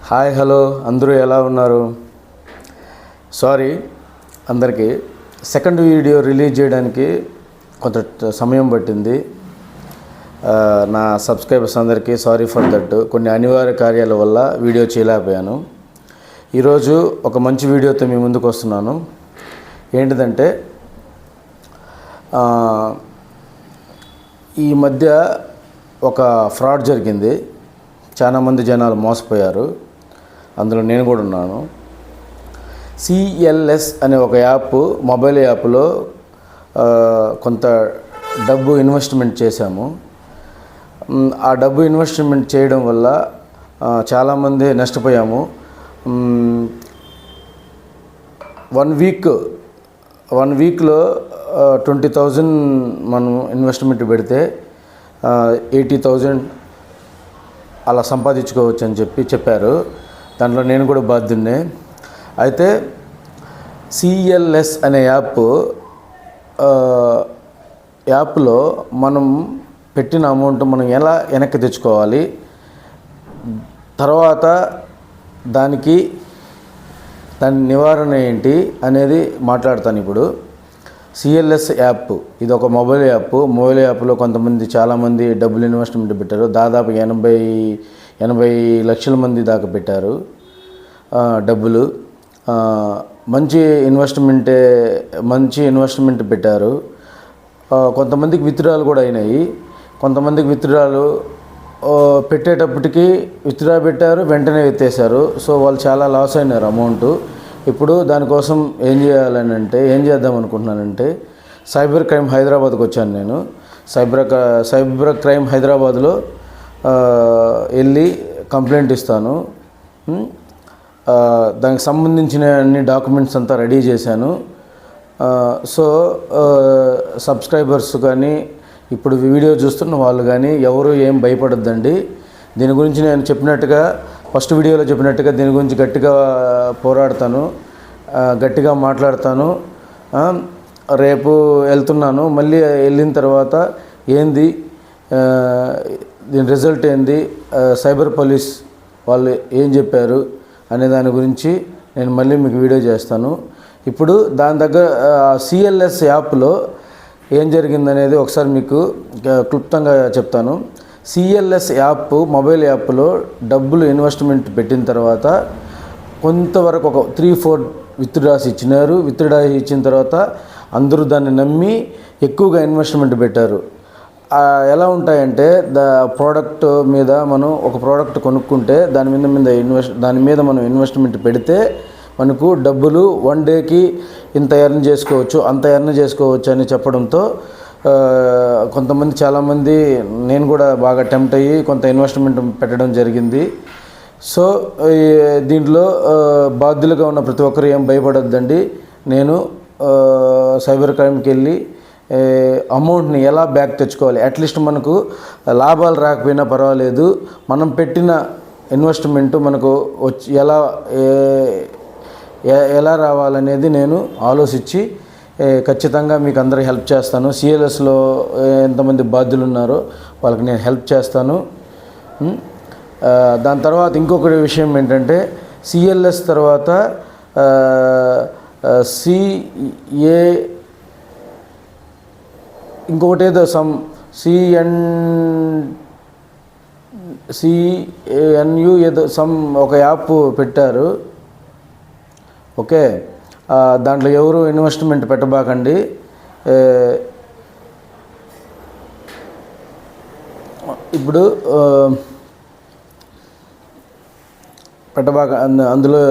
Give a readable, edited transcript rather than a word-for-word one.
Hi hello అందరూ ఎలా ఉన్నారు? సారీ అందరికీ సెకండ్ వీడియో రిలీజ్ చేయడానికి కొంత సమయం పట్టింది. నా సబ్స్క్రైబర్స్ అందరికీ సారీ ఫర్ దట్. కొన్ని అనివార్య కార్యాల వల్ల వీడియో చేయలేకపోయాను. ఈరోజు ఒక మంచి వీడియోతో మీ ముందుకు వస్తున్నాను. ఏంటిదంటే ఈ మధ్య ఒక ఫ్రాడ్ జరిగింది. చాలామంది జనాలు మోసపోయారు. అందులో నేను కూడా ఉన్నాను. సిఎల్ఎస్ అనే ఒక యాప్, మొబైల్ యాప్లో కొంత డబ్బు ఇన్వెస్ట్మెంట్ చేశాము. ఆ డబ్బు ఇన్వెస్ట్మెంట్ చేయడం వల్ల చాలామంది నష్టపోయాము. 1 వీక్లో 20,000 మనం ఇన్వెస్ట్మెంట్ పెడితే 80,000 అలా సంపాదించుకోవచ్చు అని చెప్పారు. దాంట్లో నేను కూడా బాధ్యున్నే. అయితే సిఎల్ఎస్ అనే యాప్లో మనం పెట్టిన అమౌంట్ మనం ఎలా వెనక్కి తెచ్చుకోవాలి, తర్వాత దాని నివారణ ఏంటి అనేది మాట్లాడతాను ఇప్పుడు. సిఎల్ఎస్ యాప్ ఇది ఒక మొబైల్ యాప్లో చాలామంది డబ్బులు ఇన్వెస్ట్మెంట్ పెట్టారు. దాదాపు 80 లక్షల మంది దాకా పెట్టారు డబ్బులు. మంచి ఇన్వెస్ట్మెంట్ పెట్టారు. కొంతమందికి విత్డ్రాలు కూడా అయినాయి. కొంతమందికి విత్డ్రాలు పెట్టేటప్పటికి విత్డ్రా పెట్టారు, వెంటనే ఎత్తేసారు. సో వాళ్ళు చాలా లాస్ అయినారు అమౌంట్. ఇప్పుడు దానికోసం ఏం చేద్దాం అనుకుంటున్నానంటే, సైబర్ క్రైమ్ హైదరాబాద్కి వచ్చాను నేను. సైబర్ క్రైమ్ హైదరాబాద్లో వెళ్ళి కంప్లైంట్ ఇస్తాను. దానికి సంబంధించిన అన్ని డాక్యుమెంట్స్ అంతా రెడీ చేశాను. సో సబ్స్క్రైబర్స్ కానీ, ఇప్పుడు వీడియో చూస్తున్న వాళ్ళు కానీ ఎవరు ఏం భయపడొద్దండి. దీని గురించి నేను చెప్పినట్టుగా, ఫస్ట్ వీడియోలో చెప్పినట్టుగా దీని గురించి గట్టిగా పోరాడతాను, గట్టిగా మాట్లాడతాను. రేపు వెళ్తున్నాను. మళ్ళీ వెళ్ళిన తర్వాత ఏంది దీని రిజల్ట్ ఏంది, సైబర్ పోలీస్ వాళ్ళు ఏం చెప్పారు అనే దాని గురించి నేను మళ్ళీ మీకు వీడియో చేస్తాను. ఇప్పుడు దాని దగ్గర సిఎల్ఎస్ యాప్లో ఏం జరిగిందనేది ఒకసారి మీకు క్లుప్తంగా చెప్తాను. సిఎల్ఎస్ యాప్ మొబైల్ యాప్లో డబ్బులు ఇన్వెస్ట్మెంట్ పెట్టిన తర్వాత కొంతవరకు ఒక 3-4 విత్డ్రాస్ ఇచ్చినారు. విత్డ్రా ఇచ్చిన తర్వాత అందరూ దాన్ని నమ్మి ఎక్కువగా ఇన్వెస్ట్మెంట్ పెట్టారు. ఎలా ఉంటాయంటే, ప్రోడక్ట్ మీద మనం ఒక ప్రోడక్ట్ కొనుక్కుంటే దాని మీద మనం ఇన్వెస్ట్మెంట్ పెడితే మనకు డబ్బులు 1 డేకి ఇంత ఎర్న్ చేసుకోవచ్చు, అంత ఎర్న్ చేసుకోవచ్చు అని చెప్పడంతో చాలామంది, నేను కూడా బాగా టెంప్ట్ అయ్యి కొంత ఇన్వెస్ట్మెంట్ పెట్టడం జరిగింది. సో దీంట్లో బాధ్యులుగా ఉన్న ప్రతి ఒక్కరు ఏం భయపడొద్దండి. నేను సైబర్ క్రైమ్కి వెళ్ళి అమౌంట్ని ఎలా బ్యాక్ తెచ్చుకోవాలి, అట్లీస్ట్ మనకు లాభాలు రాకపోయినా పర్వాలేదు, మనం పెట్టిన ఇన్వెస్ట్మెంట్ మనకు వచ్చి ఎలా రావాలనేది నేను ఆలోచించి ఖచ్చితంగా మీకు అందరికీ హెల్ప్ చేస్తాను. సిఎల్ఎస్లో ఎంతమంది బాధ్యులు ఉన్నారో వాళ్ళకి నేను హెల్ప్ చేస్తాను. దాని తర్వాత ఇంకొక విషయం ఏంటంటే, సిఎల్ఎస్ తర్వాత ఇంకొకటి ఏదో సిఎన్యు ఏదో ఒక యాప్ పెట్టారు. ఓకే, దాంట్లో ఎవరు ఇన్వెస్ట్మెంట్ పెట్టబాకండి. ఇప్పుడు అందులో